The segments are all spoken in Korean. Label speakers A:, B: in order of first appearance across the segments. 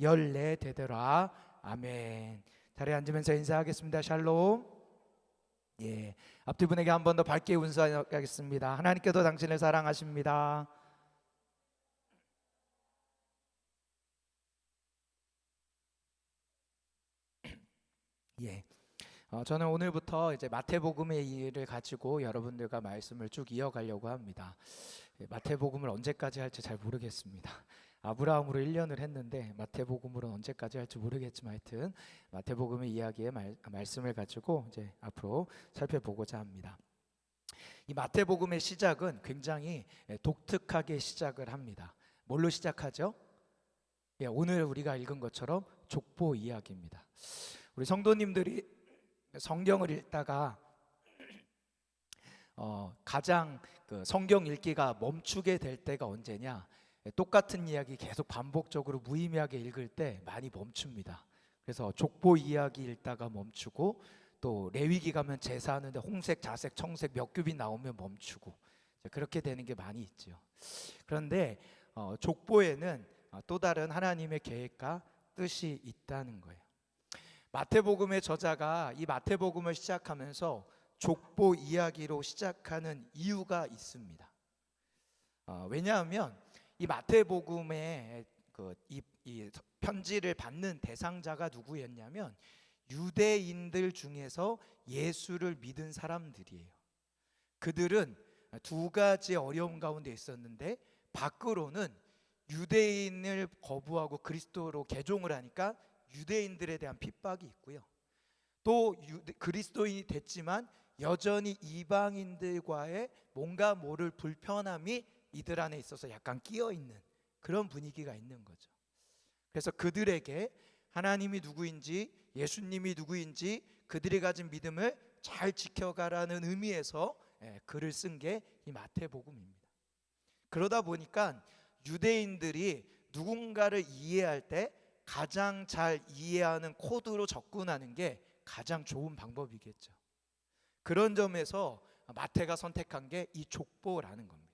A: 14 되더라. 아멘. 자리에 앉으면서 인사하겠습니다. 샬롬. 예, 앞뒤 분에게 한 번 더 밝게 운수하겠습니다. 하나님께서 당신을 사랑하십니다. 예, 저는 오늘부터 이제 마태복음의 일을 가지고 여러분들과 말씀을 쭉 이어가려고 합니다. 마태복음을 언제까지 할지 잘 모르겠습니다. 아브라함으로 1년을 했는데 마태복음으로 언제까지 할지 모르겠지만 하여튼 마태복음의 이야기의 말씀을 가지고 이제 앞으로 살펴보고자 합니다. 이 마태복음의 시작은 굉장히 독특하게 시작을 합니다. 뭘로 시작하죠? 오늘 우리가 읽은 것처럼 족보 이야기입니다. 우리 성도님들이 성경을 읽다가 가장 그 성경 읽기가 멈추게 될 때가 언제냐? 똑같은 이야기 계속 반복적으로 무의미하게 읽을 때 많이 멈춥니다. 그래서 족보 이야기 읽다가 멈추고, 또 레위기 가면 제사하는데 홍색, 자색, 청색 몇 겹이 나오면 멈추고, 그렇게 되는 게 많이 있죠. 그런데 족보에는 또 다른 하나님의 계획과 뜻이 있다는 거예요. 마태복음의 저자가 이 마태복음을 시작하면서 족보 이야기로 시작하는 이유가 있습니다. 왜냐하면 이 마태복음의 이 편지를 받는 대상자가 누구였냐면 유대인들 중에서 예수를 믿은 사람들이에요. 그들은 두 가지 어려움 가운데 있었는데, 밖으로는 유대인을 거부하고 그리스도로 개종을 하니까 유대인들에 대한 핍박이 있고요, 또 그리스도인이 됐지만 여전히 이방인들과의 뭔가 모를 불편함이 이들 안에 있어서 약간 끼어있는 그런 분위기가 있는 거죠. 그래서 그들에게 하나님이 누구인지, 예수님이 누구인지, 그들이 가진 믿음을 잘 지켜가라는 의미에서 글을 쓴 게 이 마태복음입니다. 그러다 보니까 유대인들이 누군가를 이해할 때 가장 잘 이해하는 코드로 접근하는 게 가장 좋은 방법이겠죠. 그런 점에서 마태가 선택한 게 이 족보라는 겁니다.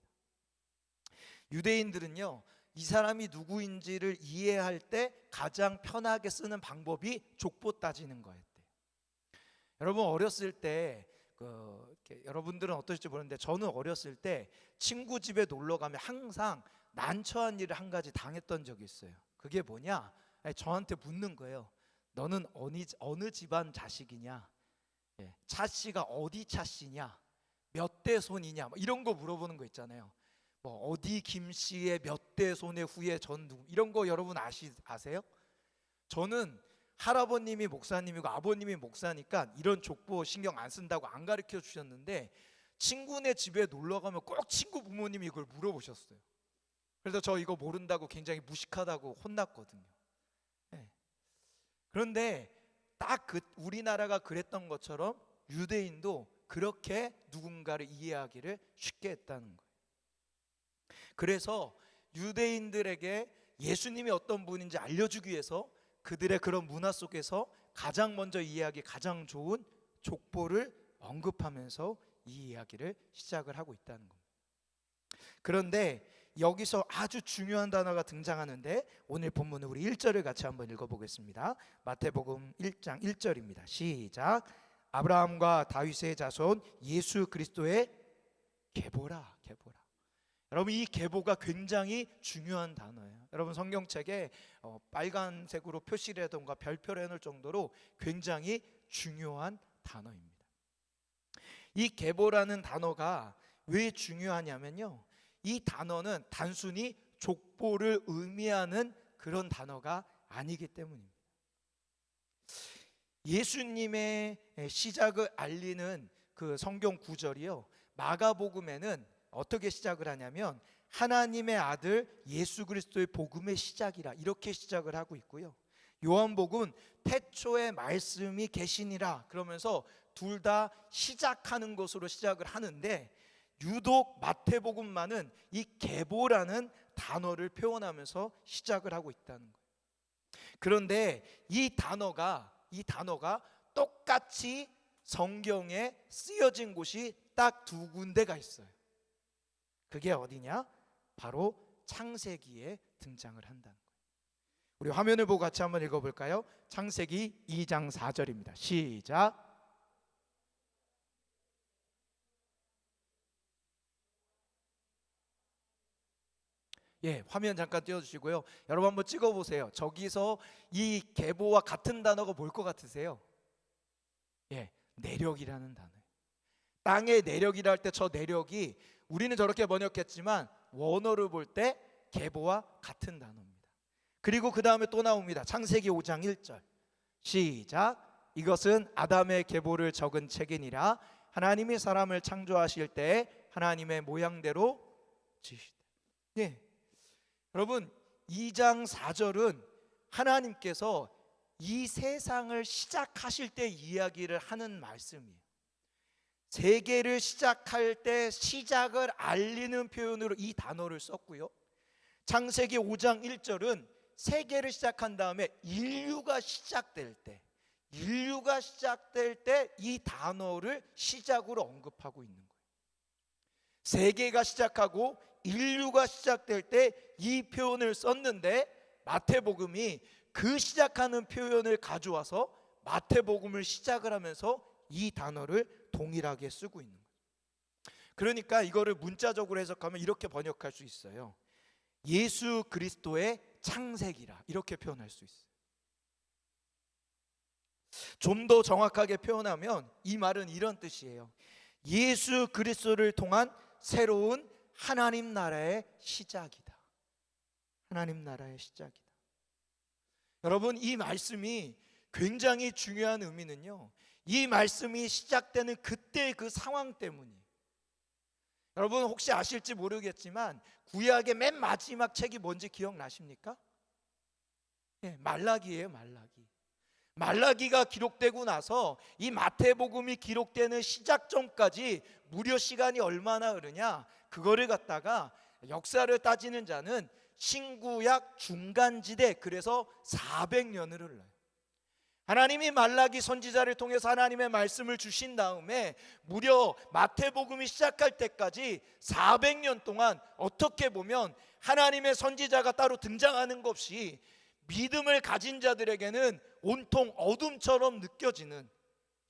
A: 유대인들은요, 이 사람이 누구인지를 이해할 때 가장 편하게 쓰는 방법이 족보 따지는 거였대요. 여러분 어렸을 때 여러분들은 어떠실지 모르는데, 저는 어렸을 때 친구 집에 놀러 가면 항상 난처한 일을 한 가지 당했던 적이 있어요. 그게 뭐냐? 저한테 묻는 거예요. 너는 어느 집안 자식이냐? 차씨가 어디 차씨냐? 몇 대 손이냐? 이런 거 물어보는 거 있잖아요. 뭐 어디 김씨의 몇 대 손의 후에 전 누구, 이런 거 여러분 아세요? 저는 할아버님이 목사님이고 아버님이 목사니까 이런 족보 신경 안 쓴다고 안 가르쳐 주셨는데, 친구네 집에 놀러 가면 꼭 친구 부모님이 이걸 물어보셨어요. 그래서 저 이거 모른다고 굉장히 무식하다고 혼났거든요. 그런데 딱 우리나라가 그랬던 것처럼 유대인도 그렇게 누군가를 이해하기를 쉽게 했다는 거예요. 그래서 유대인들에게 예수님이 어떤 분인지 알려주기 위해서 그들의 그런 문화 속에서 가장 먼저 이해하기 가장 좋은 족보를 언급하면서 이 이야기를 시작을 하고 있다는 겁니다. 그런데 여기서 아주 중요한 단어가 등장하는데, 오늘 본문은 우리 1절을 같이 한번 읽어보겠습니다. 마태복음 1장 1절입니다. 시작. 아브라함과 다윗의 자손 예수 그리스도의 계보라. 여러분, 이 계보가 굉장히 중요한 단어예요. 여러분 성경책에 빨간색으로 표시라던가 별표를 해놓을 정도로 굉장히 중요한 단어입니다. 이 계보라는 단어가 왜 중요하냐면요, 이 단어는 단순히 족보를 의미하는 그런 단어가 아니기 때문입니다. 예수님의 시작을 알리는 그 성경 구절이요, 마가복음에는 어떻게 시작을 하냐면 하나님의 아들 예수 그리스도의 복음의 시작이라 이렇게 시작을 하고 있고요, 요한복음은 태초에 말씀이 계시니라 그러면서 둘 다 시작하는 것으로 시작을 하는데, 유독 마태복음만은 이 계보라는 단어를 표현하면서 시작을 하고 있다는 거예요. 그런데 이 단어가 똑같이 성경에 쓰여진 곳이 딱 두 군데가 있어요. 그게 어디냐? 바로 창세기에 등장을 한다는 거예요. 우리 화면을 보고 같이 한번 읽어볼까요? 창세기 2장 4절입니다. 시작. 예, 화면 잠깐 띄워주시고요. 여러분 한번 찍어보세요. 저기서 이 계보와 같은 단어가 뭘 것 같으세요? 예, 내력이라는 단어예요. 땅의 내력이라 할 때 저 내력이 우리는 저렇게 번역했지만 원어를 볼 때 계보와 같은 단어입니다. 그리고 그 다음에 또 나옵니다. 창세기 5장 1절 시작. 이것은 아담의 계보를 적은 책이니라. 하나님이 사람을 창조하실 때 하나님의 모양대로 지으시되. 예, 여러분 2장 4절은 하나님께서 이 세상을 시작하실 때 이야기를 하는 말씀이에요. 세계를 시작할 때 시작을 알리는 표현으로 이 단어를 썼고요. 창세기 5장 1절은 세계를 시작한 다음에 인류가 시작될 때 이 단어를 시작으로 언급하고 있는 거예요. 세계가 시작하고 인류가 시작될 때 이 표현을 썼는데 마태복음이 그 시작하는 표현을 가져와서 마태복음을 시작을 하면서 이 단어를 동일하게 쓰고 있는 거예요. 그러니까 이거를 문자적으로 해석하면 이렇게 번역할 수 있어요. 예수 그리스도의 창세기라, 이렇게 표현할 수 있어요. 좀 더 정확하게 표현하면 이 말은 이런 뜻이에요. 예수 그리스도를 통한 새로운 하나님 나라의 시작이다. 하나님 나라의 시작이다. 여러분 이 말씀이 굉장히 중요한 의미는요, 이 말씀이 시작되는 그때의 그 상황 때문이에요. 여러분 혹시 아실지 모르겠지만 구약의 맨 마지막 책이 뭔지 기억나십니까? 예, 말라기예요. 말라기가 기록되고 나서 이 마태복음이 기록되는 시작 전까지 무려 시간이 얼마나 흐르냐, 그거를 갖다가 역사를 따지는 자는 신구약 중간지대, 그래서 400년을 흘러요. 하나님이 말라기 선지자를 통해서 하나님의 말씀을 주신 다음에 무려 마태복음이 시작할 때까지 400년 동안 어떻게 보면 하나님의 선지자가 따로 등장하는 것 없이 믿음을 가진 자들에게는 온통 어둠처럼 느껴지는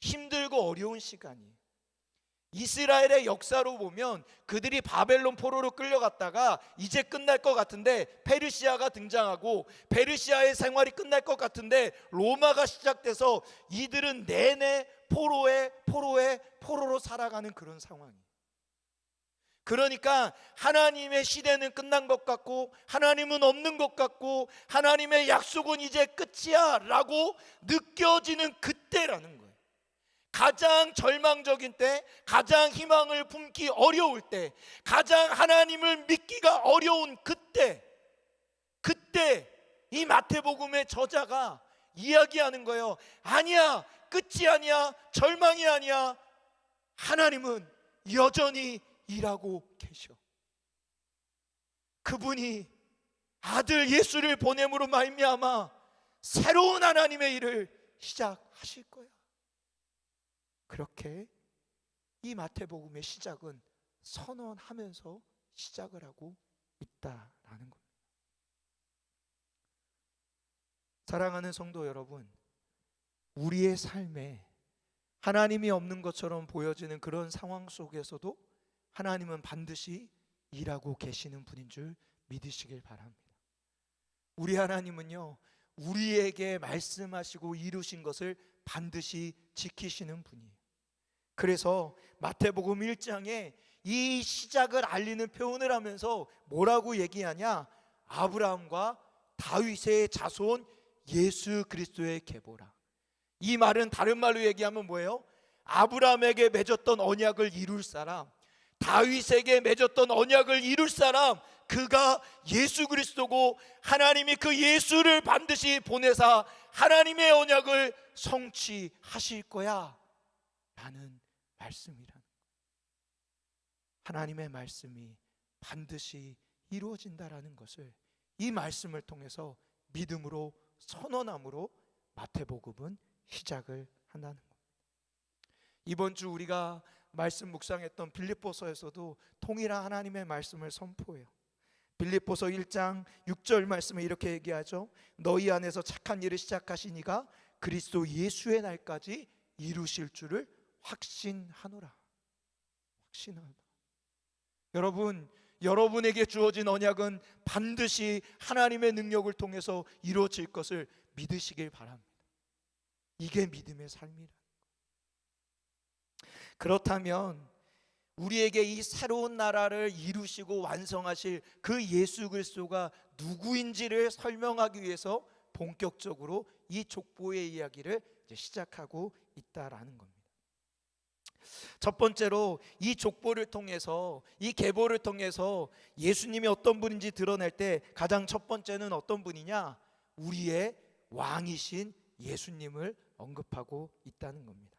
A: 힘들고 어려운 시간이에요. 이스라엘의 역사로 보면 그들이 바벨론 포로로 끌려갔다가 이제 끝날 것 같은데 페르시아가 등장하고, 페르시아의 생활이 끝날 것 같은데 로마가 시작돼서 이들은 내내 포로로 살아가는 그런 상황이에요. 그러니까 하나님의 시대는 끝난 것 같고 하나님은 없는 것 같고 하나님의 약속은 이제 끝이야 라고 느껴지는 그때라는 거예요. 가장 절망적인 때, 가장 희망을 품기 어려울 때, 가장 하나님을 믿기가 어려운 그때 이 마태복음의 저자가 이야기하는 거예요. 아니야, 끝이 아니야, 절망이 아니야, 하나님은 여전히 일하고 계셔. 그분이 아들 예수를 보냄으로 말미암아 새로운 하나님의 일을 시작하실 거야. 그렇게 이 마태복음의 시작은 선언하면서 시작을 하고 있다라는 겁니다. 사랑하는 성도 여러분, 우리의 삶에 하나님이 없는 것처럼 보여지는 그런 상황 속에서도 하나님은 반드시 일하고 계시는 분인 줄 믿으시길 바랍니다. 우리 하나님은요, 우리에게 말씀하시고 이루신 것을 반드시 지키시는 분이에요. 그래서 마태복음 1장에 이 시작을 알리는 표현을 하면서 뭐라고 얘기하냐? 아브라함과 다윗의 자손 예수 그리스도의 계보라. 이 말은 다른 말로 얘기하면 뭐예요? 아브라함에게 맺었던 언약을 이룰 사람, 다윗에게 맺었던 언약을 이룰 사람, 그가 예수 그리스도고 하나님이 그 예수를 반드시 보내사 하나님의 언약을 성취하실 거야 라는 말씀이라는 거예요. 하나님의 말씀이 반드시 이루어진다라는 것을 이 말씀을 통해서 믿음으로 선언함으로 마태복음은 시작을 한다는 겁니다. 이번 주 우리가 말씀 묵상했던 빌립보서에서도 통일한 하나님의 말씀을 선포해요. 빌립보서 1장 6절 말씀에 이렇게 얘기하죠. 너희 안에서 착한 일을 시작하시니가 그리스도 예수의 날까지 이루실 줄을 확신하노라. 확신하노라. 여러분, 여러분에게 주어진 언약은 반드시 하나님의 능력을 통해서 이루어질 것을 믿으시길 바랍니다. 이게 믿음의 삶이라. 그렇다면 우리에게 이 새로운 나라를 이루시고 완성하실 그 예수 그리스도가 누구인지를 설명하기 위해서 본격적으로 이 족보의 이야기를 이제 시작하고 있다라는 겁니다. 첫 번째로 이 족보를 통해서, 이 계보를 통해서 예수님이 어떤 분인지 드러낼 때 가장 첫 번째는 어떤 분이냐? 우리의 왕이신 예수님을 언급하고 있다는 겁니다.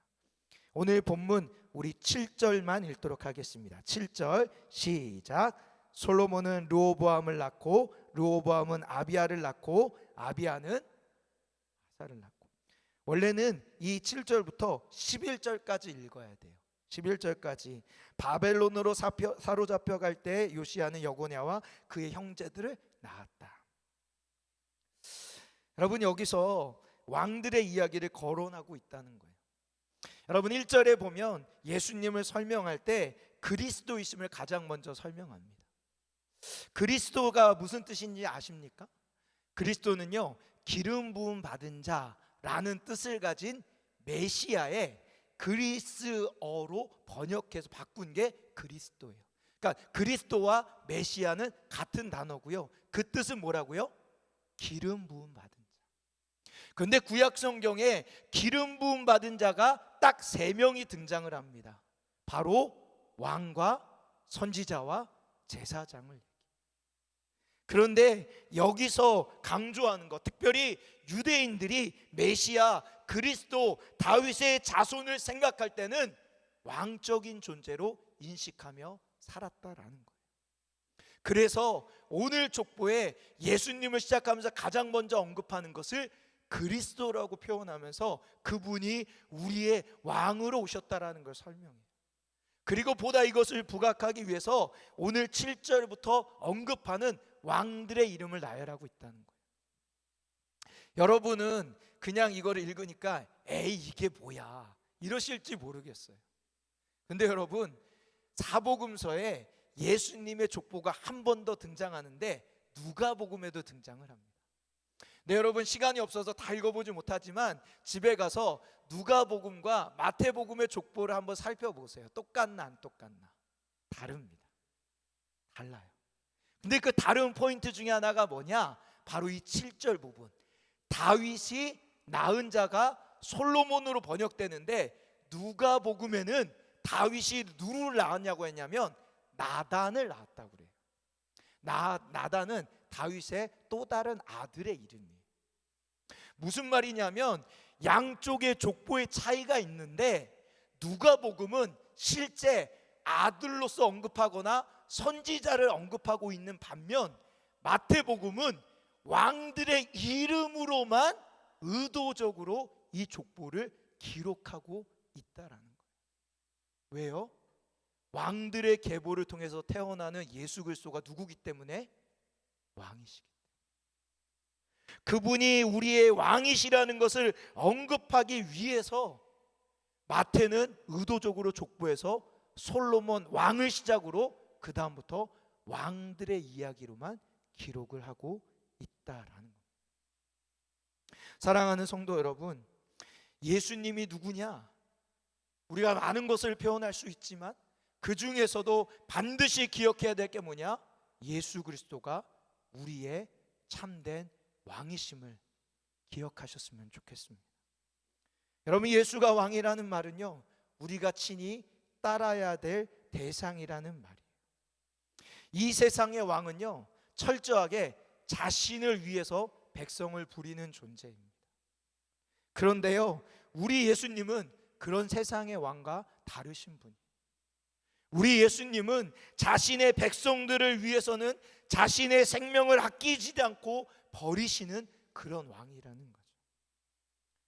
A: 오늘 본문 우리 7절만 읽도록 하겠습니다. 7절 시작. 솔로몬은 르호보암을 낳고 르호보암은 아비야를 낳고 아비야는 아사를 낳고. 원래는 이 7절부터 11절까지 읽어야 돼요. 11절까지. 바벨론으로 사로잡혀 갈 때 요시야는 여고냐와 그의 형제들을 낳았다. 여러분, 여기서 왕들의 이야기를 거론하고 있다는 거예요. 여러분, 1절에 보면 예수님을 설명할 때 그리스도이심을 가장 먼저 설명합니다. 그리스도가 무슨 뜻인지 아십니까? 그리스도는요, 기름 부음 받은 자라는 뜻을 가진 메시아의 그리스어로 번역해서 바꾼 게 그리스도예요. 그러니까 그리스도와 메시아는 같은 단어고요. 그 뜻은 뭐라고요? 기름 부음 받은 자. 그런데 구약 성경에 기름 부음 받은 자가 딱 3명이 등장을 합니다. 바로 왕과 선지자와 제사장을. 그런데 여기서 강조하는 것, 특별히 유대인들이 메시아 그리스도 다윗의 자손을 생각할 때는 왕적인 존재로 인식하며 살았다라는 거예요. 그래서 오늘 족보에 예수님을 시작하면서 가장 먼저 언급하는 것을 그리스도라고 표현하면서 그분이 우리의 왕으로 오셨다라는 걸 설명해요. 그리고 보다 이것을 부각하기 위해서 오늘 7절부터 언급하는 왕들의 이름을 나열하고 있다는 거예요. 여러분은 그냥 이거를 읽으니까 에이 이게 뭐야 이러실지 모르겠어요. 근데 여러분, 사복음서에 예수님의 족보가 한 번 더 등장하는데 누가복음에도 등장을 합니다. 네, 여러분, 시간이 없어서 다 읽어보지 못하지만 집에 가서 누가복음과 마태복음의 족보를 한번 살펴보세요. 똑같나 안 똑같나? 다릅니다. 달라요. 근데 그 다른 포인트 중에 하나가 뭐냐? 바로 이 7절 부분. 다윗이 낳은 자가 솔로몬으로 번역되는데 누가복음에는 다윗이 누구를 낳았냐고 했냐면 나단을 낳았다고 그래요. 나단은 다윗의 또 다른 아들의 이름이에요. 무슨 말이냐면 양쪽의 족보의 차이가 있는데 누가복음은 실제 아들로서 언급하거나 선지자를 언급하고 있는 반면 마태복음은 왕들의 이름으로만 의도적으로 이 족보를 기록하고 있다라는 거예요. 왜요? 왕들의 계보를 통해서 태어나는 예수 그리스도가 누구기 때문에? 왕이시기 때문에. 그분이 우리의 왕이시라는 것을 언급하기 위해서 마태는 의도적으로 족보에서 솔로몬 왕을 시작으로 그 다음부터 왕들의 이야기로만 기록을 하고 있다라는 겁니다. 사랑하는 성도 여러분, 예수님이 누구냐? 우리가 많은 것을 표현할 수 있지만 그 중에서도 반드시 기억해야 될 게 뭐냐? 예수 그리스도가 우리의 참된 왕이심을 기억하셨으면 좋겠습니다. 여러분, 예수가 왕이라는 말은요, 우리가 친히 따라야 될 대상이라는 말이에요. 이 세상의 왕은요, 철저하게 자신을 위해서 백성을 부리는 존재입니다. 그런데요, 우리 예수님은 그런 세상의 왕과 다르신 분이에요. 우리 예수님은 자신의 백성들을 위해서는 자신의 생명을 아끼지 않고 버리시는 그런 왕이라는 거죠.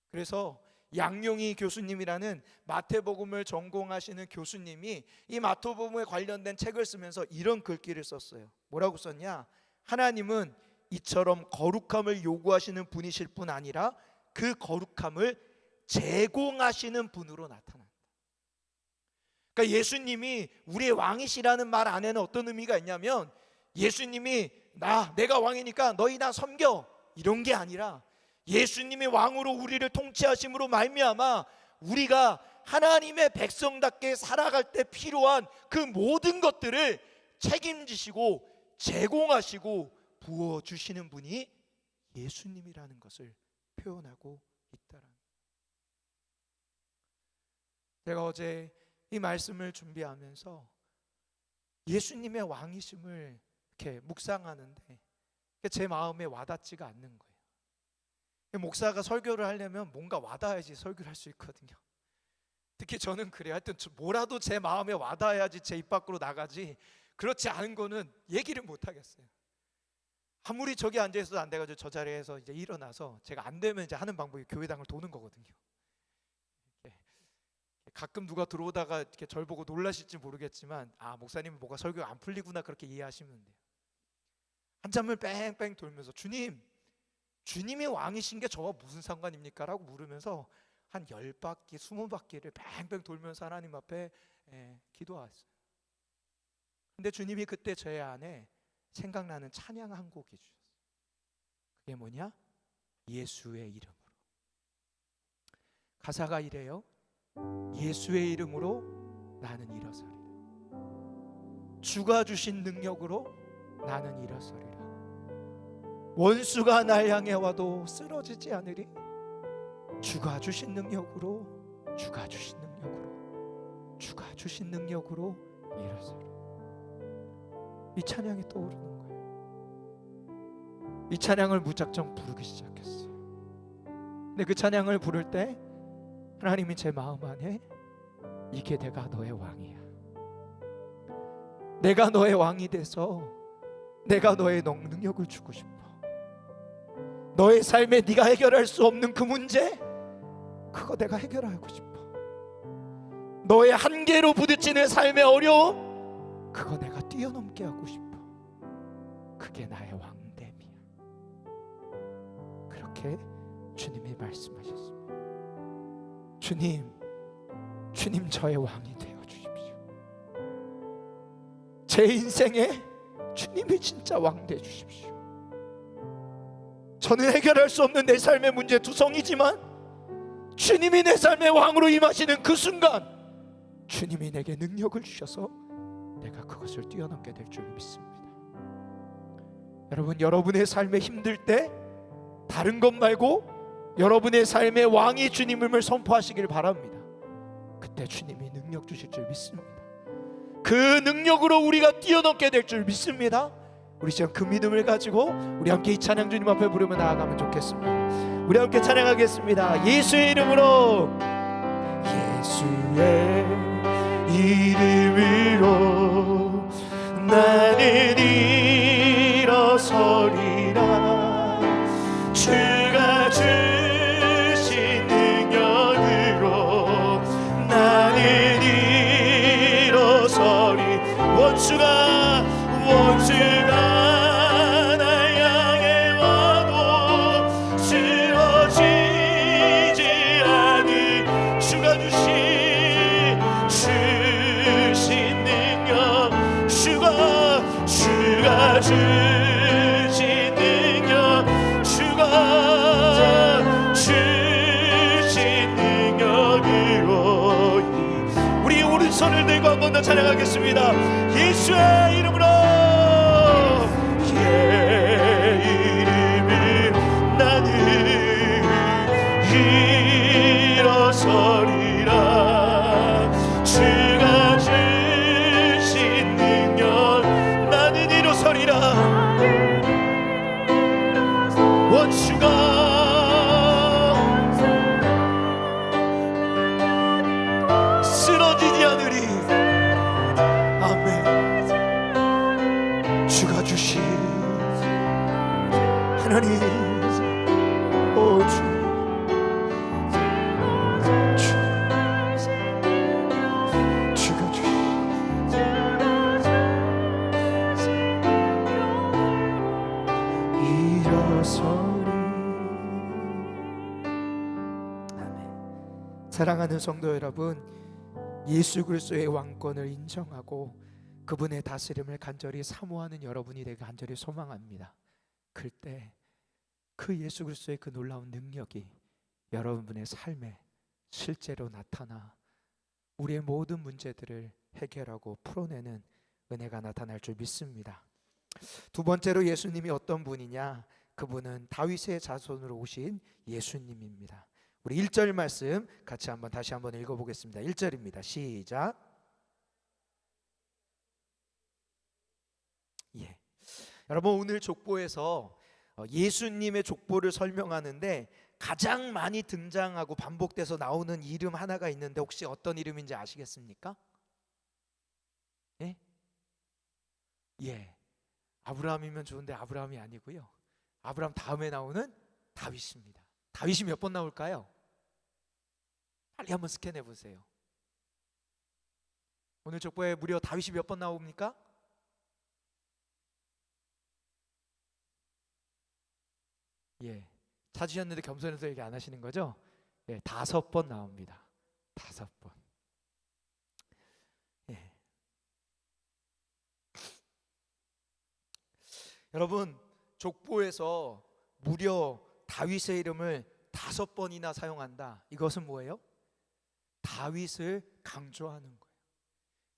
A: 그래서 양용희 교수님이라는 마태복음을 전공하시는 교수님이 이 마태복음에 관련된 책을 쓰면서 이런 글귀를 썼어요. 뭐라고 썼냐? 하나님은 이처럼 거룩함을 요구하시는 분이실 뿐 아니라 그 거룩함을 제공하시는 분으로 나타난다. 그러니까 예수님이 우리의 왕이시라는 말 안에는 어떤 의미가 있냐면, 예수님이 내가 왕이니까 너희 나 섬겨, 이런 게 아니라 예수님이 왕으로 우리를 통치하심으로 말미암아 우리가 하나님의 백성답게 살아갈 때 필요한 그 모든 것들을 책임지시고 제공하시고 부어주시는 분이 예수님이라는 것을 표현하고 있다라는. 제가 어제 이 말씀을 준비하면서 예수님의 왕이심을 이렇게 묵상하는데 제 마음에 와닿지가 않는 거예요. 목사가 설교를 하려면 뭔가 와닿아야지 설교를 할 수 있거든요. 특히 저는 그래요. 하여튼 뭐라도 제 마음에 와닿아야지 제 입 밖으로 나가지, 그렇지 않은 거는 얘기를 못 하겠어요. 아무리 저기 앉아 있어도 안 돼가지고 저 자리에서 이제 일어나서 제가 안 되면 이제 하는 방법이 교회당을 도는 거거든요. 가끔 누가 들어오다가 이렇게 절 보고 놀라실지 모르겠지만, 목사님은 뭐가 설교가 안 풀리구나, 그렇게 이해하시면 돼요. 한참을 뺑뺑 돌면서 주님이 왕이신 게 저와 무슨 상관입니까? 라고 물으면서 한 10바퀴 20바퀴를 뺑뺑 돌면서 하나님 앞에 기도했어요. 근데 주님이 그때 제 안에 생각나는 찬양 한 곡이 주셨어요. 그게 뭐냐? 예수의 이름으로. 가사가 이래요. 예수의 이름으로 나는 일어서리라. 주가 주신 능력으로 나는 일어서리라. 원수가 날 향해 와도 쓰러지지 않으리. 주가 주신 능력으로, 주가 주신 능력으로, 주가 주신 능력으로 일어서리라. 이 찬양이 떠오르는 거예요. 이 찬양을 무작정 부르기 시작했어요. 근데 그 찬양을 부를 때 하나님이 제 마음 안에, 이게 내가 너의 왕이야. 내가 너의 왕이 돼서 내가 너의 능력을 주고 싶어. 너의 삶에 네가 해결할 수 없는 그 문제, 그거 내가 해결하고 싶어. 너의 한계로 부딪히는 삶의 어려움, 그거 내가 뛰어넘게 하고 싶어. 그게 나의 왕됨이야. 그렇게 주님이 말씀하셨습니다. 주님 저의 왕이 되어 주십시오. 제 인생에 주님이 진짜 왕 되어 주십시오. 저는 해결할 수 없는 내 삶의 문제 두성이지만 주님이 내 삶의 왕으로 임하시는 그 순간 주님이 내게 능력을 주셔서 내가 그것을 뛰어넘게 될 줄 믿습니다. 여러분, 여러분의 삶에 힘들 때 다른 것 말고 여러분의 삶의 왕이 주님임을 선포하시길 바랍니다. 그때 주님이 능력 주실 줄 믿습니다. 그 능력으로 우리가 뛰어넘게 될 줄 믿습니다. 우리 지금 그 믿음을 가지고 우리 함께 이 찬양 주님 앞에 부르며 나아가면 좋겠습니다. 우리 함께 찬양하겠습니다. 예수의 이름으로, 예수의 이름으로 나는 일어서리라. 주가 주신 능력으로 나는 일어서리. 원수가 날 향해 와도 쓰러지지 않을 주가 주신 능력, 주가 주신 능력, 주가 주신 능력으로. 우리 오른손을 들고 한 번 더 찬양하겠습니다. 예수의 이름으로, 나는 일어서리라. 주가 주신 능력, 나는 일어서리라. 원수가 쓰러지지 않으리. 아멘. 주가 주신 하나님, 주 사랑하는 성도 여러분, 예수 그리스도의 왕권을 인정하고 그분의 다스림을 간절히 사모하는 여러분이 되게 간절히 소망합니다. 그때 그 예수 그리스도의 그 놀라운 능력이 여러분의 삶에 실제로 나타나 우리의 모든 문제들을 해결하고 풀어내는 은혜가 나타날 줄 믿습니다. 두 번째로 예수님이 어떤 분이냐? 그분은 다윗의 자손으로 오신 예수님입니다. 우리 1절 말씀 같이 다시 한번 읽어보겠습니다. 1절입니다. 시작. 예. 여러분, 오늘 족보에서 예수님의 족보를 설명하는데 가장 많이 등장하고 반복돼서 나오는 이름 하나가 있는데 혹시 어떤 이름인지 아시겠습니까? 예? 예. 아브라함이면 좋은데 아브라함이 아니고요. 아브라함 다음에 나오는 다윗입니다. 다윗이 몇 번 나올까요? 빨리 한번 스캔해 보세요. 오늘 족보에 무려 다윗이 몇 번 나옵니까? 예. 찾으셨는데 겸손해서 얘기 안 하시는 거죠? 예, 5번 나옵니다. 5번. 예. 여러분, 족보에서 무려 다윗의 이름을 5번이나 사용한다. 이것은 뭐예요? 다윗을 강조하는 거예요.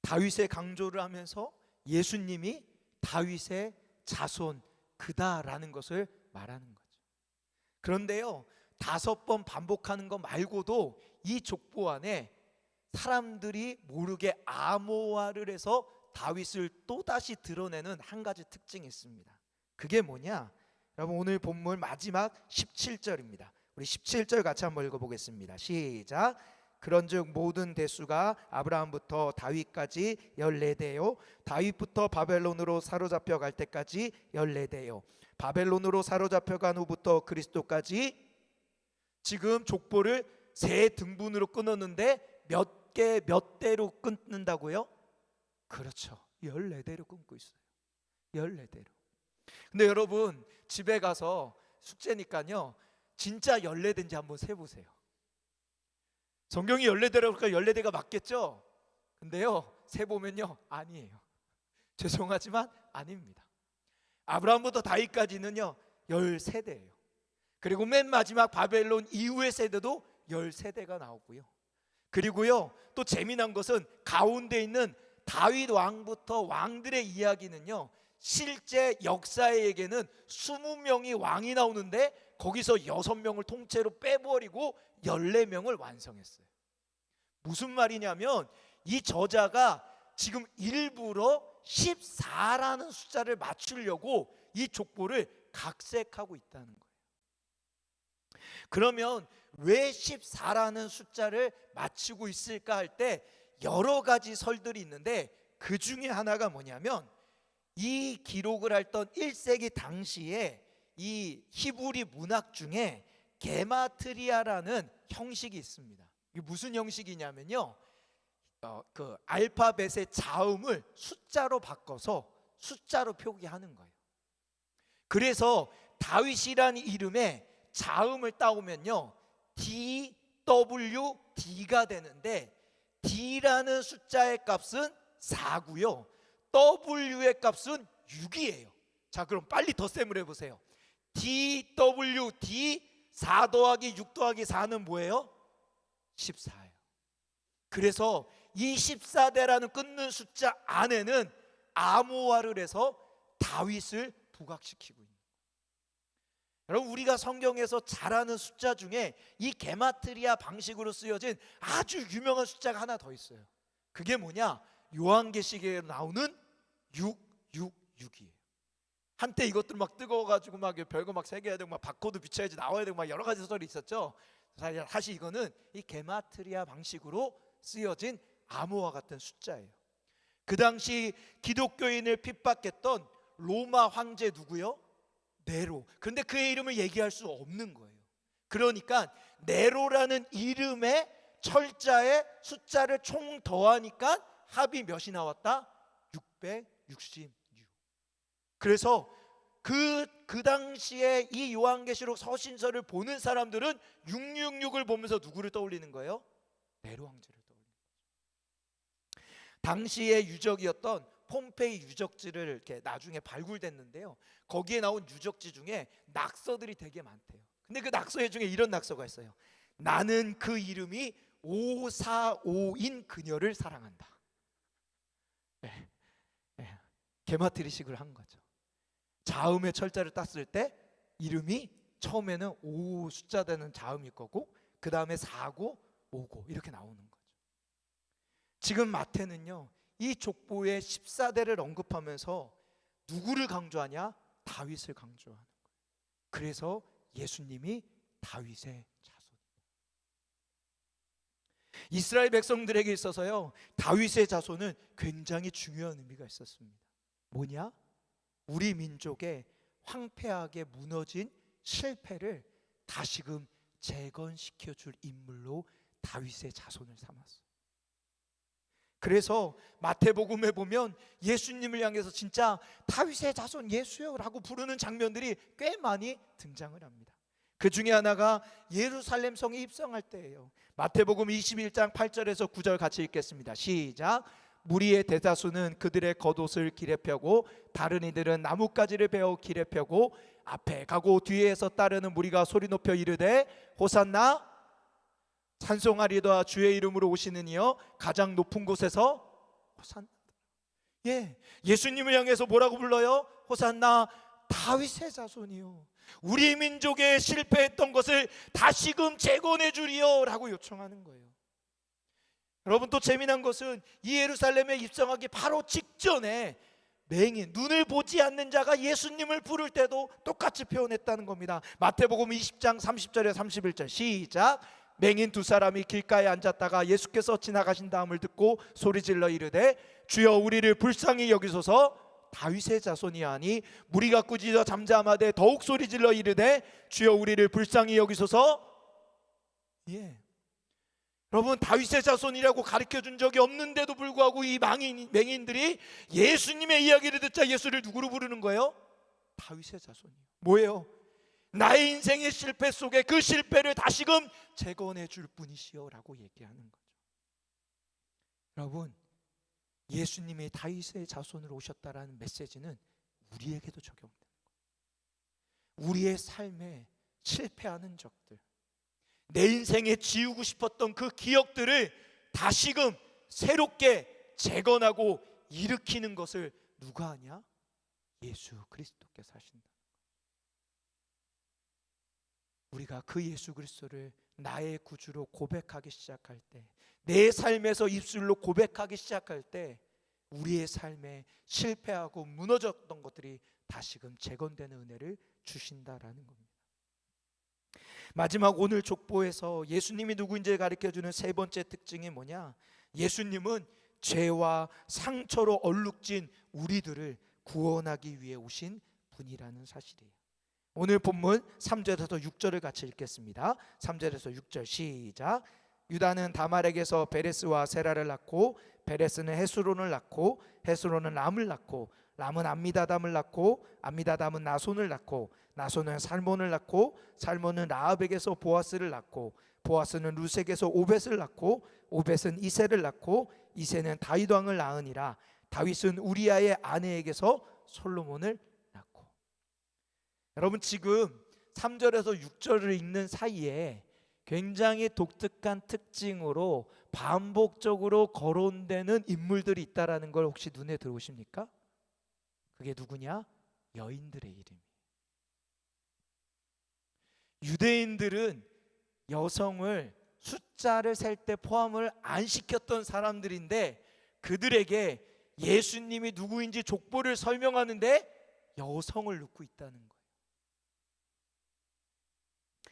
A: 다윗의 강조를 하면서 예수님이 다윗의 자손 그다라는 것을 말하는 거죠. 그런데요, 5번 반복하는 것 말고도 이 족보 안에 사람들이 모르게 암호화를 해서 다윗을 또다시 드러내는 한 가지 특징이 있습니다. 그게 뭐냐? 여러분, 오늘 본문 마지막 17절입니다. 우리 17절 같이 한번 읽어보겠습니다. 시작. 그런즉 모든 대수가 아브라함부터 다윗까지 14대요 다윗부터 바벨론으로 사로잡혀 갈 때까지 14대요 바벨론으로 사로잡혀 간 후부터 그리스도까지. 지금 족보를 세 등분으로 끊었는데 몇 대로 끊는다고요? 그렇죠, 14대로 끊고 있어요. 14대로. 근데 여러분, 집에 가서 숙제니까요, 진짜 14대인지 한번 세보세요. 성경이 14대라고 하니까 14대가 맞겠죠? 근데요, 세보면요, 아니에요. 죄송하지만 아닙니다. 아브라함부터 다윗까지는요 13대예요. 그리고 맨 마지막 바벨론 이후의 세대도 13대가 나오고요. 그리고요, 또 재미난 것은 가운데 있는 다윗 왕부터 왕들의 이야기는요, 실제 역사에게는 20명이 왕이 나오는데 거기서 6명을 통째로 빼버리고 14명을 완성했어요. 무슨 말이냐면 이 저자가 지금 일부러 14라는 숫자를 맞추려고 이 족보를 각색하고 있다는 거예요. 그러면 왜 14라는 숫자를 맞추고 있을까 할 때 여러 가지 설들이 있는데, 그 중에 하나가 뭐냐면 이 기록을 했던 1세기 당시에 이 히브리 문학 중에 게마트리아라는 형식이 있습니다. 이게 무슨 형식이냐면요, 그 알파벳의 자음을 숫자로 바꿔서 숫자로 표기하는 거예요. 그래서 다윗이라는 이름에 자음을 따오면요 DWD가 되는데, D라는 숫자의 값은 4고요 W의 값은 6이에요. 자, 그럼 빨리 덧셈을 해보세요. DWD 4 더하기 6 더하기 4는 뭐예요? 14예요. 그래서 이 14대라는 끊는 숫자 안에는 암호화를 해서 다윗을 부각시키고 있는 거예요. 여러분, 우리가 성경에서 잘 아는 숫자 중에 이 게마트리아 방식으로 쓰여진 아주 유명한 숫자가 하나 더 있어요. 그게 뭐냐? 요한계시록에 나오는 666이에요. 한때 이것들 막 뜨거워가지고 막 별거 막 새겨야 되고 막 바코드 비춰야지 나와야 되고 막 여러 가지 소설이 있었죠. 사실 이거는 이 게마트리아 방식으로 쓰여진 암호화 같은 숫자예요. 그 당시 기독교인을 핍박했던 로마 황제 누구요? 네로. 그런데 그의 이름을 얘기할 수 없는 거예요. 그러니까 네로라는 이름의 철자에 숫자를 총 더하니까 합이 몇이 나왔다? 666. 그래서 그 당시에 이 요한계시록 서신서를 보는 사람들은 666을 보면서 누구를 떠올리는 거예요? 네로 황제를 떠올린 거죠. 당시의 유적이었던 폼페이 유적지를 이렇게 나중에 발굴됐는데요. 거기에 나온 유적지 중에 낙서들이 되게 많대요. 근데 그 낙서 중에 이런 낙서가 있어요. 나는 그 이름이 545인 그녀를 사랑한다. 네, 네. 게마트리식을 한 거죠. 자음의 철자를 땄을 때 이름이 처음에는 5 숫자 되는 자음일 거고, 그 다음에 4고 5고 이렇게 나오는 거죠. 지금 마태는요, 이 족보의 14대를 언급하면서 누구를 강조하냐? 다윗을 강조하는 거예요. 그래서 예수님이 다윗의 자손입니다. 이스라엘 백성들에게 있어서요, 다윗의 자손은 굉장히 중요한 의미가 있었습니다. 뭐냐? 우리 민족의 황폐하게 무너진 실패를 다시금 재건시켜줄 인물로 다윗의 자손을 삼았어요. 그래서 마태복음에 보면 예수님을 향해서 진짜 다윗의 자손 예수여 라고 부르는 장면들이 꽤 많이 등장을 합니다. 그 중에 하나가 예루살렘 성에 입성할 때예요. 마태복음 21장 8절에서 9절 같이 읽겠습니다. 시작. 무리의 대다수는 그들의 겉옷을 길에 펴고 다른 이들은 나뭇가지를 베어 길에 펴고 앞에 가고 뒤에서 따르는 무리가 소리 높여 이르되 호산나 찬송하리다 주의 이름으로 오시는 이여 가장 높은 곳에서 호산나. 예수님을 향해서 뭐라고 불러요? 호산나 다윗의 자손이요, 우리 민족의 실패했던 것을 다시금 재건해 주리요 라고 요청하는 거예요. 여러분, 또 재미난 것은 이 예루살렘에 입성하기 바로 직전에 맹인, 눈을 보지 않는 자가 예수님을 부를 때도 똑같이 표현했다는 겁니다. 마태복음 20장 30절에 31절 시작. 맹인 두 사람이 길가에 앉았다가 예수께서 지나가신 다음을 듣고 소리질러 이르되 주여 우리를 불쌍히 여기소서. 다윗의 자손이 아니 무리가 꾸짖어 잠잠하되 더욱 소리질러 이르되 주여 우리를 불쌍히 여기소서. 여러분, 다윗의 자손이라고 가르쳐준 적이 없는데도 불구하고 이 맹인들이 예수님의 이야기를 듣자 예수를 누구로 부르는 거예요? 다윗의 자손이요. 뭐예요? 나의 인생의 실패 속에 그 실패를 다시금 재건해 줄 분이시여 라고 얘기하는 거죠. 여러분, 예수님이 다윗의 자손으로 오셨다라는 메시지는 우리에게도 적용되는 거예요. 우리의 삶에 실패하는 적들, 내 인생에 지우고 싶었던 그 기억들을 다시금 새롭게 재건하고 일으키는 것을 누가 하냐? 예수 그리스도께서 하신다. 우리가 그 예수 그리스도를 나의 구주로 고백하기 시작할 때, 내 삶에서 입술로 고백하기 시작할 때 우리의 삶에 실패하고 무너졌던 것들이 다시금 재건되는 은혜를 주신다라는 겁니다. 마지막 오늘 족보에서 예수님이 누구인지 가르쳐주는 세 번째 특징이 뭐냐? 예수님은 죄와 상처로 얼룩진 우리들을 구원하기 위해 오신 분이라는 사실이에요. 오늘 본문 3절에서 6절을 같이 읽겠습니다. 3절에서 6절 시작. 유다는 다말에게서 베레스와 세라를 낳고 베레스는 헤스론을 낳고 헤스론은 람을 낳고 람은 암미다담을 낳고 암미다담은 나손을 낳고 나손은 살몬을 낳고 살몬은 라합에게서 보아스를 낳고 보아스는 루색에서 오벳을 낳고 오벳은 이새를 낳고 이새는 다윗 왕을 낳으니라. 다윗은 우리아의 아내에게서 솔로몬을 낳고. 여러분, 지금 3절에서 6절을 읽는 사이에 굉장히 독특한 특징으로 반복적으로 거론되는 인물들이 있다라는 걸 혹시 눈에 들어오십니까? 그게 누구냐? 여인들의 이름이에요. 유대인들은 여성을 숫자를 셀 때 포함을 안 시켰던 사람들인데 그들에게 예수님이 누구인지 족보를 설명하는데 여성을 넣고 있다는 거예요.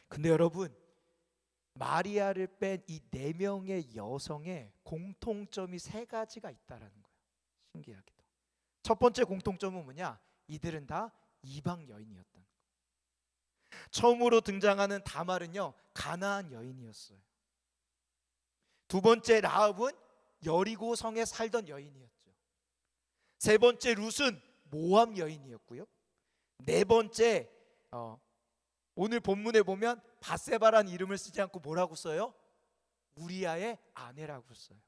A: 근데 여러분, 마리아를 뺀 이 4명의 여성의 공통점이 3가지가 있다라는 거예요. 신기하게도. 첫 번째 공통점은 뭐냐? 이들은 다 이방 여인이었다는 거예요. 처음으로 등장하는 다말은요, 가나안 여인이었어요. 두 번째 라합은 여리고 성에 살던 여인이었죠. 세 번째 룻은 모압 여인이었고요. 네 번째 오늘 본문에 보면 바세바라는 이름을 쓰지 않고 뭐라고 써요? 우리아의 아내라고 써요.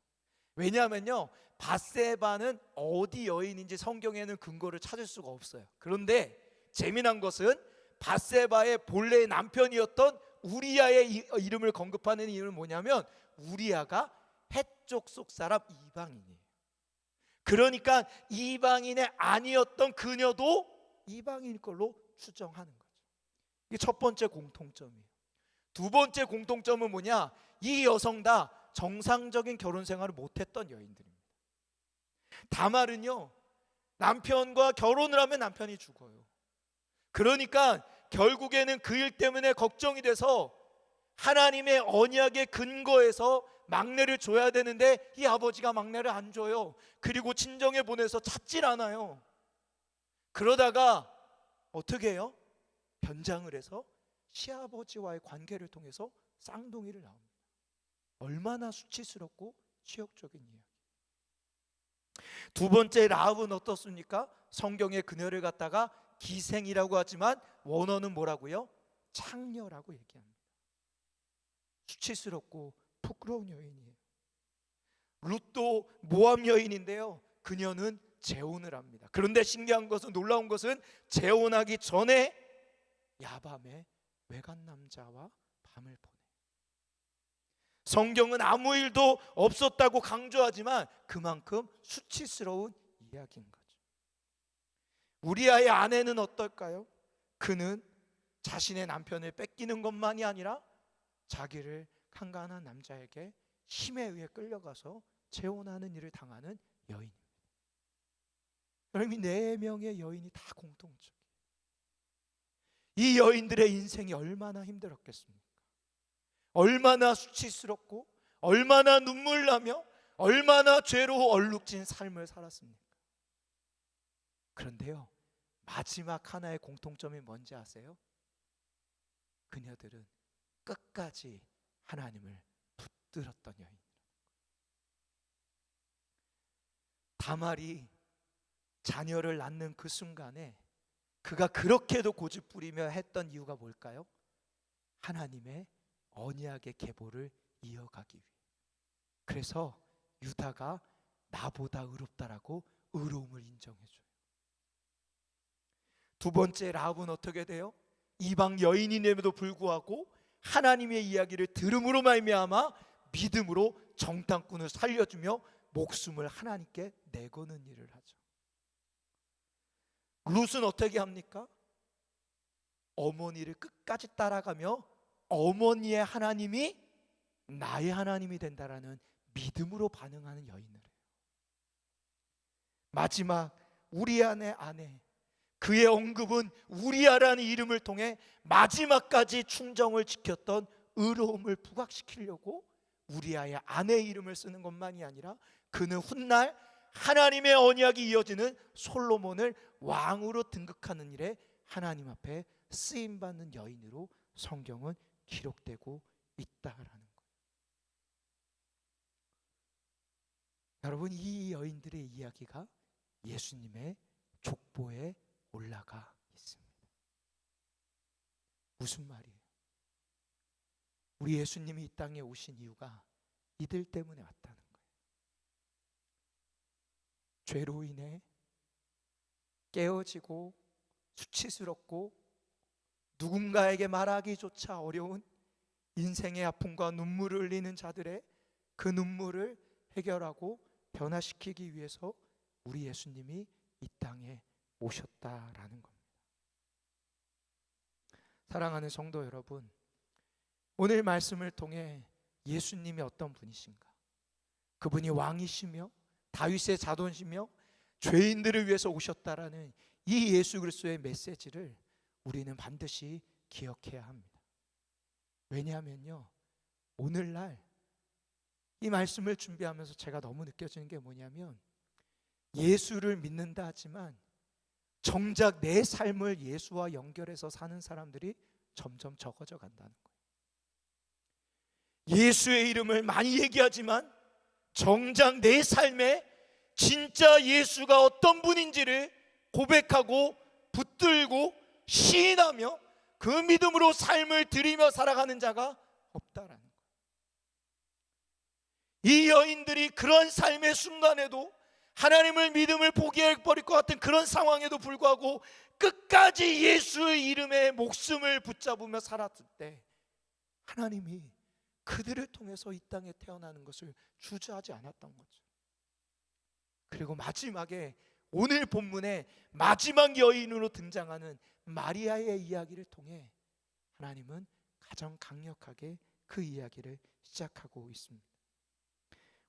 A: 왜냐하면요, 밧세바는 어디 여인인지 성경에는 근거를 찾을 수가 없어요. 그런데 재미난 것은 밧세바의 본래의 남편이었던 우리아의 이름을 언급하는 이유는 뭐냐면, 우리아가 해족 속 사람 이방인이에요. 그러니까 이방인의 아니었던 그녀도 이방인일 걸로 추정하는 거죠. 이게 첫 번째 공통점이에요. 두 번째 공통점은 뭐냐? 이 여성 다 정상적인 결혼 생활을 못했던 여인들입니다. 다말은요, 남편과 결혼을 하면 남편이 죽어요. 그러니까 결국에는 그 일 때문에 걱정이 돼서 하나님의 언약의 근거에서 막내를 줘야 되는데 이 아버지가 막내를 안 줘요. 그리고 친정에 보내서 찾질 않아요. 그러다가 어떻게 해요? 변장을 해서 시아버지와의 관계를 통해서 쌍둥이를 낳습니다. 얼마나 수치스럽고 치욕적인 이야기. 두 번째 라합은 어떻습니까? 성경에 그녀를 갖다가 기생이라고 하지만 원어는 뭐라고요? 창녀라고 얘기합니다. 수치스럽고 부끄러운 여인이에요. 룻도 모압 여인인데요, 그녀는 재혼을 합니다. 그런데 신기한 것은, 놀라운 것은 재혼하기 전에 야밤에 외간 남자와 밤을 보내. 성경은 아무 일도 없었다고 강조하지만 그만큼 수치스러운 이야기인 거죠. 우리아의 아내는 어떨까요? 그는 자신의 남편을 뺏기는 것만이 아니라 자기를 강간한 남자에게 힘에 의해 끌려가서 재혼하는 일을 당하는 여인입니다. 여러분, 이 4명의 여인이 다 공통적이에요. 이 여인들의 인생이 얼마나 힘들었겠습니까? 얼마나 수치스럽고 얼마나 눈물 나며 얼마나 죄로 얼룩진 삶을 살았습니까? 그런데요, 마지막 하나의 공통점이 뭔지 아세요? 그녀들은 끝까지 하나님을 붙들었던 여인. 다말이 자녀를 낳는 그 순간에 그가 그렇게도 고집부리며 했던 이유가 뭘까요? 하나님의 언약의 계보를 이어가기 위해. 그래서 유다가 나보다 의롭다라고 의로움을 인정해줘요. 두 번째 라합은 어떻게 돼요? 이방 여인임에도 불구하고 하나님의 이야기를 들음으로 말미암아 믿음으로 정탐꾼을 살려주며 목숨을 하나님께 내거는 일을 하죠. 룻은 어떻게 합니까? 어머니를 끝까지 따라가며 어머니의 하나님이 나의 하나님이 된다라는 믿음으로 반응하는 여인을 해요. 마지막 우리아의 아내, 그의 언급은 우리아라는 이름을 통해 마지막까지 충정을 지켰던 의로움을 부각시키려고 우리아의 아내의 이름을 쓰는 것만이 아니라 그는 훗날 하나님의 언약이 이어지는 솔로몬을 왕으로 등극하는 일에 하나님 앞에 쓰임받는 여인으로 성경은 기록되고 있다라는 거예요. 여러분, 이 여인들의 이야기가 예수님의 족보에 올라가 있습니다. 무슨 말이에요? 우리 예수님이 이 땅에 오신 이유가 이들 때문에 왔다는 거예요. 죄로 인해 깨어지고 수치스럽고 누군가에게 말하기조차 어려운 인생의 아픔과 눈물을 흘리는 자들의 그 눈물을 해결하고 변화시키기 위해서 우리 예수님이 이 땅에 오셨다라는 겁니다. 사랑하는 성도 여러분, 오늘 말씀을 통해 예수님이 어떤 분이신가? 그분이 왕이시며 다윗의 자손이시며 죄인들을 위해서 오셨다라는 이 예수 그리스도의 메시지를 우리는 반드시 기억해야 합니다. 왜냐하면요, 오늘날 이 말씀을 준비하면서 제가 너무 느껴지는 게 뭐냐면, 예수를 믿는다 하지만 정작 내 삶을 예수와 연결해서 사는 사람들이 점점 적어져 간다는 거예요. 예수의 이름을 많이 얘기하지만 정작 내 삶에 진짜 예수가 어떤 분인지를 고백하고 붙들고 시인하며 그 믿음으로 삶을 드리며 살아가는 자가 없다라는 거예요. 이 여인들이 그런 삶의 순간에도 하나님을 믿음을 포기해버릴 것 같은 그런 상황에도 불구하고 끝까지 예수의 이름에 목숨을 붙잡으며 살았을 때 하나님이 그들을 통해서 이 땅에 태어나는 것을 주저하지 않았던 거죠. 그리고 마지막에 오늘 본문의 마지막 여인으로 등장하는 마리아의 이야기를 통해 하나님은 가장 강력하게 그 이야기를 시작하고 있습니다.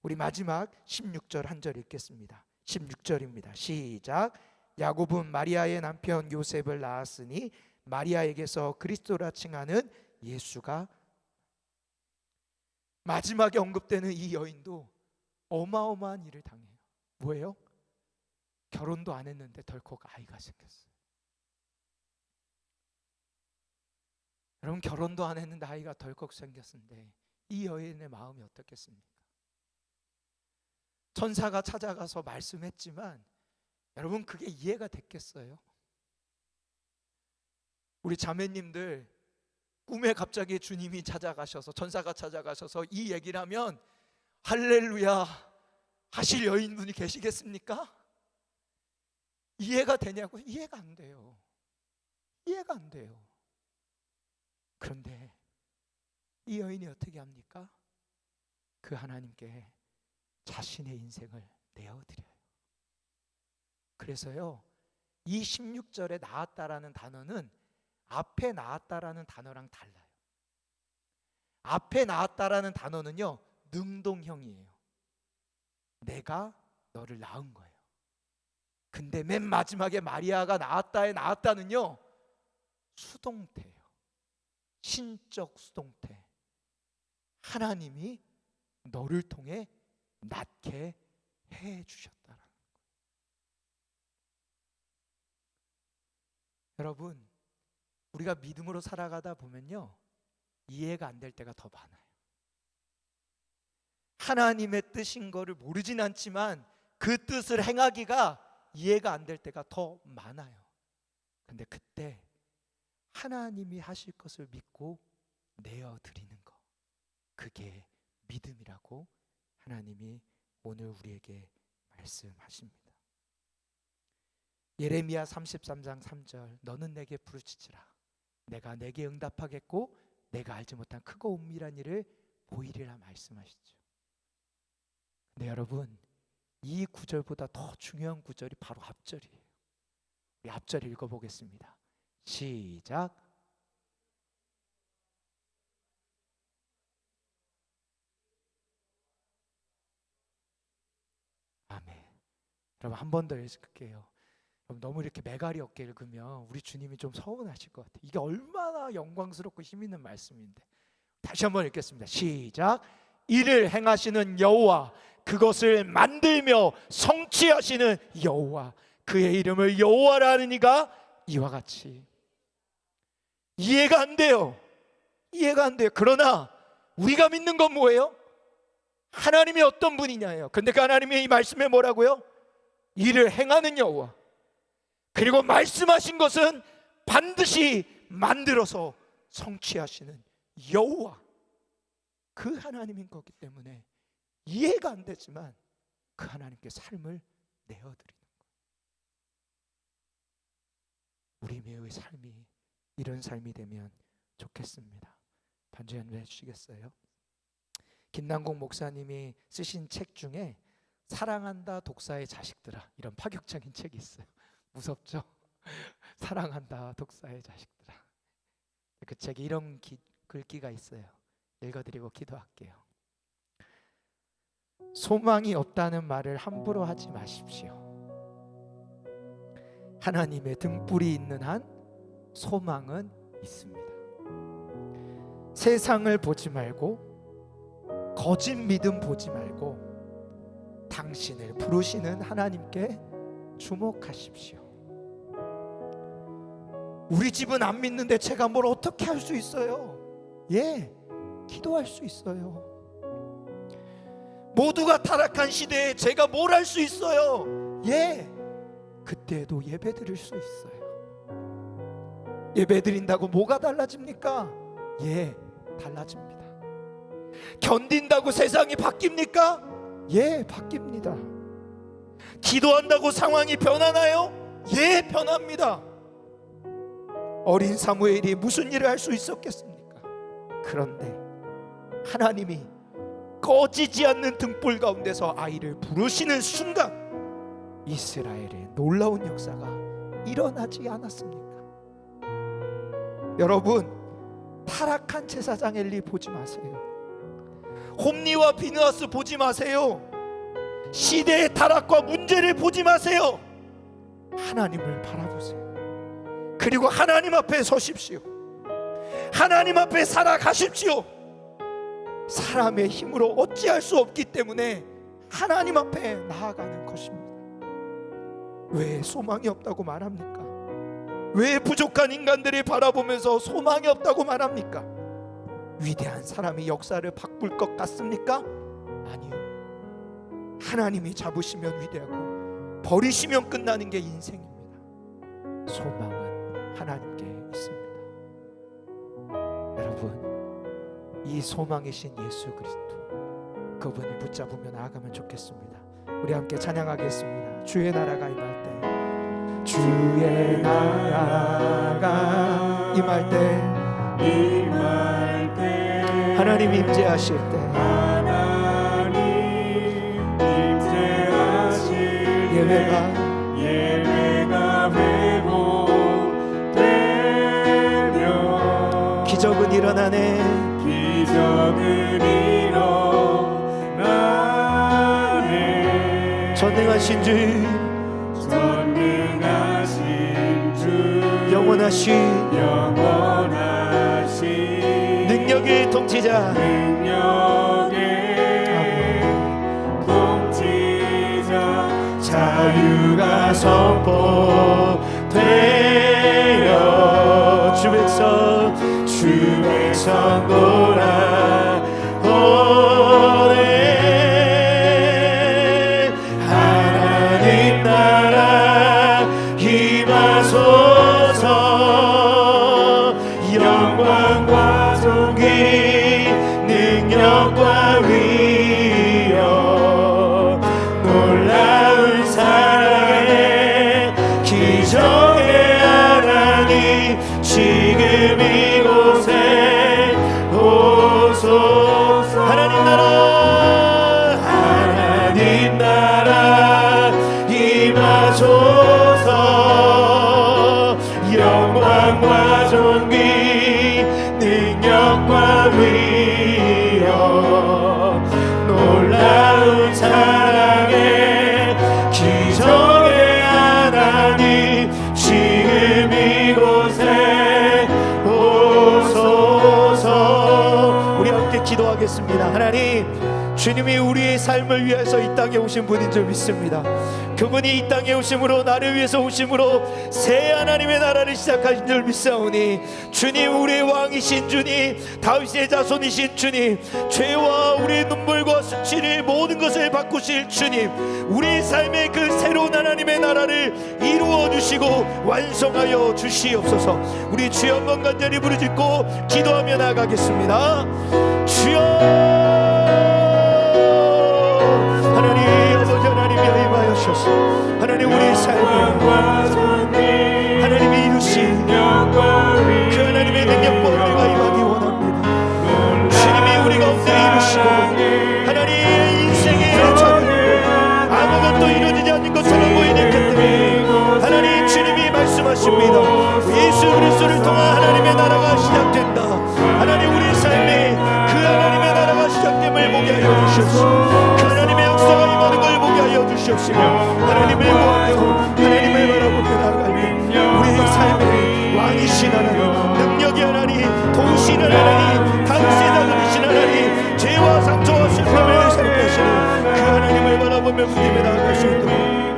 A: 우리 마지막 16절 한 절 읽겠습니다. 16절입니다. 시작. 야곱은 마리아의 남편 요셉을 낳았으니 마리아에게서 그리스도라 칭하는 예수가. 마지막에 언급되는 이 여인도 어마어마한 일을 당해요. 뭐예요? 결혼도 안 했는데 덜컥 아이가 생겼어요. 여러분, 결혼도 안 했는데 아이가 덜컥 생겼는데 이 여인의 마음이 어떻겠습니까? 천사가 찾아가서 말씀했지만 여러분, 그게 이해가 됐겠어요? 우리 자매님들 꿈에 갑자기 주님이 찾아가셔서, 천사가 찾아가셔서 이 얘기를 하면 할렐루야 하실 여인분이 계시겠습니까? 이해가 되냐고? 이해가 안 돼요. 이해가 안 돼요. 그런데 이 여인이 어떻게 합니까? 그 하나님께 자신의 인생을 내어드려요. 그래서요, 이 16절에 낳았다라는 단어는 앞에 낳았다라는 단어랑 달라요. 앞에 낳았다라는 단어는요, 능동형이에요. 내가 너를 낳은 거예요. 근데 맨 마지막에 마리아가 낳았다에 낳았다는요, 수동태예요. 신적 수동태. 하나님이 너를 통해 낳게 해 주셨다라는 거예요. 여러분, 우리가 믿음으로 살아가다 보면요, 이해가 안 될 때가 더 많아요. 하나님의 뜻인 거를 모르진 않지만 그 뜻을 행하기가 이해가 안 될 때가 더 많아요. 근데 그때 하나님이 하실 것을 믿고 내어드리는 거, 그게 믿음이라고 하나님이 오늘 우리에게 말씀하십니다. 예레미야 33장 3절, 너는 내게 부르짖으라. 내가 내게 응답하겠고 내가 알지 못한 크고 은밀한 일을 보이리라 말씀하시죠. 근데 여러분, 이 구절보다 더 중요한 구절이 바로 앞절이에요. 우리 앞절 읽어보겠습니다. 시작. 아멘. 여러분, 한 번 더 읽을게요. 너무 이렇게 매갈이 없게 읽으면 우리 주님이 좀 서운하실 것 같아요. 이게 얼마나 영광스럽고 힘 있는 말씀인데. 다시 한번 읽겠습니다. 시작. 이를 행하시는 여호와, 그것을 만들며 성취하시는 여호와, 그의 이름을 여호와라 하는 이가 이와 같이. 이해가 안 돼요. 이해가 안 돼요. 그러나 우리가 믿는 건 뭐예요? 하나님이 어떤 분이냐예요. 근데 그 하나님의 이 말씀에 뭐라고요? 이를 행하는 여호와, 그리고 말씀하신 것은 반드시 만들어서 성취하시는 여호와, 그 하나님인 거기 때문에 이해가 안 되지만 그 하나님께 삶을 내어드리는 거예요. 우리의 삶이 이런 삶이 되면 좋겠습니다. 반주 연주해 주시겠어요? 김남국 목사님이 쓰신 책 중에 사랑한다 독사의 자식들아, 이런 파격적인 책이 있어요. 무섭죠? 사랑한다 독사의 자식들아. 그 책에 이런 글귀가 있어요. 읽어드리고 기도할게요. 소망이 없다는 말을 함부로 하지 마십시오. 하나님의 등불이 있는 한 소망은 있습니다. 세상을 보지 말고, 거짓 믿음 보지 말고 당신을 부르시는 하나님께 주목하십시오. 우리 집은 안 믿는데 제가 뭘 어떻게 할 수 있어요? 예, 기도할 수 있어요. 모두가 타락한 시대에 제가 뭘 할 수 있어요? 예, 그때도 예배 드릴 수 있어요. 예배 드린다고 뭐가 달라집니까? 예, 달라집니다. 견딘다고 세상이 바뀝니까? 예, 바뀝니다. 기도한다고 상황이 변하나요? 예, 변합니다. 어린 사무엘이 무슨 일을 할 수 있었겠습니까? 그런데 하나님이 꺼지지 않는 등불 가운데서 아이를 부르시는 순간 이스라엘의 놀라운 역사가 일어나지 않았습니까? 여러분, 타락한 제사장 엘리 보지 마세요. 홈리와 비느하스 보지 마세요. 시대의 타락과 문제를 보지 마세요. 하나님을 바라보세요. 그리고 하나님 앞에 서십시오. 하나님 앞에 살아가십시오. 사람의 힘으로 어찌할 수 없기 때문에 하나님 앞에 나아가는 것입니다. 왜 소망이 없다고 말합니까? 왜 부족한 인간들이 바라보면서 소망이 없다고 말합니까? 위대한 사람이 역사를 바꿀 것 같습니까? 아니요. 하나님이 잡으시면 위대하고 버리시면 끝나는 게 인생입니다. 소망은 하나님께 있습니다. 여러분, 이 소망이신 예수 그리스도, 그분을 붙잡으며 나아가면 좋겠습니다. 우리 함께 찬양하겠습니다. 주의 나라가 임할 때, 주의 나라가 임할 때, 하나님 임재하실 때,
B: 하나님 임재하실 예배가 회복되며
A: 기적은 일어나네.
B: 기적은 일어나네.
A: 전능하신 주,
B: 전능하신 주,
A: 영원하신 능력의 통치자, 자유가 선포되어 주 백성 돌아오네. 하나님 나라 임하소서. 영광과 존귀 능력과 위엄 놀라운 사랑의 기적의 하나님 지금 이곳에 오소서. 하나님 나라 임하소서. 영광과 존귀 능력과 위엄 놀라운 사랑의 기적의 하나님 지금 이곳에 오소서. 우리 함께 기도하겠습니다. 하나님, 주님이 우리의 삶을 위해서 이 땅에 오신 분인 줄 믿습니다. 그분이 이 땅에 오심으로, 나를 위해서 오심으로 새 하나님의 나라를 시작하신 줄 믿사오니, 주님, 우리의 왕이신 주님, 다윗의 자손이신 주님, 죄와 우리의 눈물과 수치를 모든 것을 바꾸실 주님, 우리의 삶의 그 새로운 하나님의 나라를 이루어 주시고 완성하여 주시옵소서. 우리 주여 한번 간절히 부르짖고 기도하며 나아가겠습니다. 주여, 하나님, 아버지 하나님이 임하여셔서 하나님 우리의 삶에 하나님이 이루신 그 하나님의 능력과 우리가 임하기 원합니다. 주님이 우리 가운데 이루시고 하나님의 인생의 전을 아무것도 이루어지지 않는 것처럼 보이는 그때 하나님 주님이 말씀하십니다. 예수 그리스도를 통한 하나님의 나라가 시작된다. 하나님 우리 삶에 그 하나님의 나라가 시작됨을 보게 하여 주시옵소서. 그 하나님의 역사가 임하는 걸 보게 하여 주시옵시며 하나님을 구하며 하나님을 바라보며 나아갈 때 우리의 삶에 왕이신 하나님, 능력의 하나님, 도우신 하나님, 다윗의 자손이신 하나님, 죄와 상처와 슬픔을 살펴시는 그 하나님을 바라보며 믿음에 나아갈 수 있도록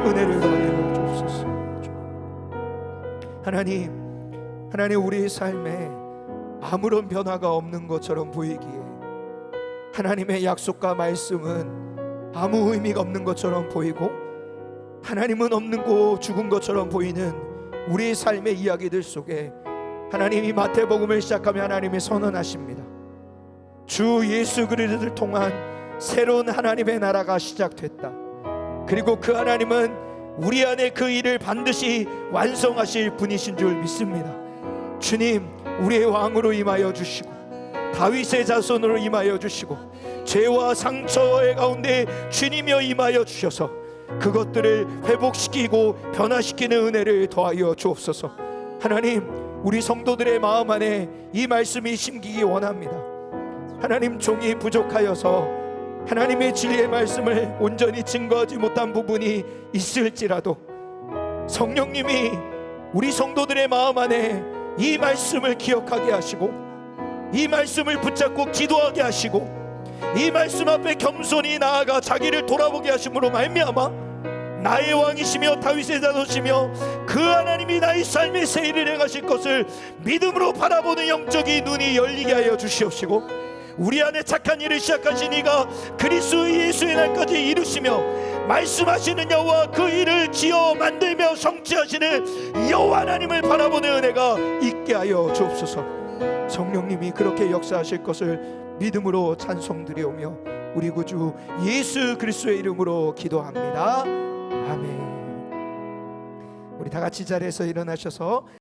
A: 은혜를 더하여 주옵소서. 하나님 우리의 삶에 아무런 변화가 없는 것처럼 보이기에, 하나님의 약속과 말씀은 아무 의미가 없는 것처럼 보이고, 하나님은 없는 죽은 것처럼 보이는 우리의 삶의 이야기들 속에 하나님이 마태복음을 시작하며 하나님이 선언하십니다. 주 예수 그리스도를 통한 새로운 하나님의 나라가 시작됐다. 그리고 그 하나님은 우리 안에 그 일을 반드시 완성하실 분이신 줄 믿습니다. 주님, 우리의 왕으로 임하여 주시고 다윗의 자손으로 임하여 주시고 죄와 상처의 가운데 주님여 임하여 주셔서 그것들을 회복시키고 변화시키는 은혜를 더하여 주옵소서. 하나님, 우리 성도들의 마음 안에 이 말씀이 심기기 원합니다. 하나님, 종이 부족하여서 하나님의 진리의 말씀을 온전히 증거하지 못한 부분이 있을지라도 성령님이 우리 성도들의 마음 안에 이 말씀을 기억하게 하시고 이 말씀을 붙잡고 기도하게 하시고 이 말씀 앞에 겸손히 나아가 자기를 돌아보게 하심으로 말미암아 나의 왕이시며 다윗의 자손이시며 그 하나님이 나의 삶의 새 일을 행하실 것을 믿음으로 바라보는 영적인 눈이 열리게 하여 주시옵시고 우리 안에 착한 일을 시작하신 이가 그리스도 예수의 날까지 이루시며 말씀하시는 여호와 그 일을 지어 만들며 성취하시는 여호와 하나님을 바라보는 은혜가 있게 하여 주옵소서. 성령님이 그렇게 역사하실 것을 믿음으로 찬송드리오며 우리 구주 예수 그리스도의 이름으로 기도합니다. 아멘. 우리 다 같이 자리에서 일어나셔서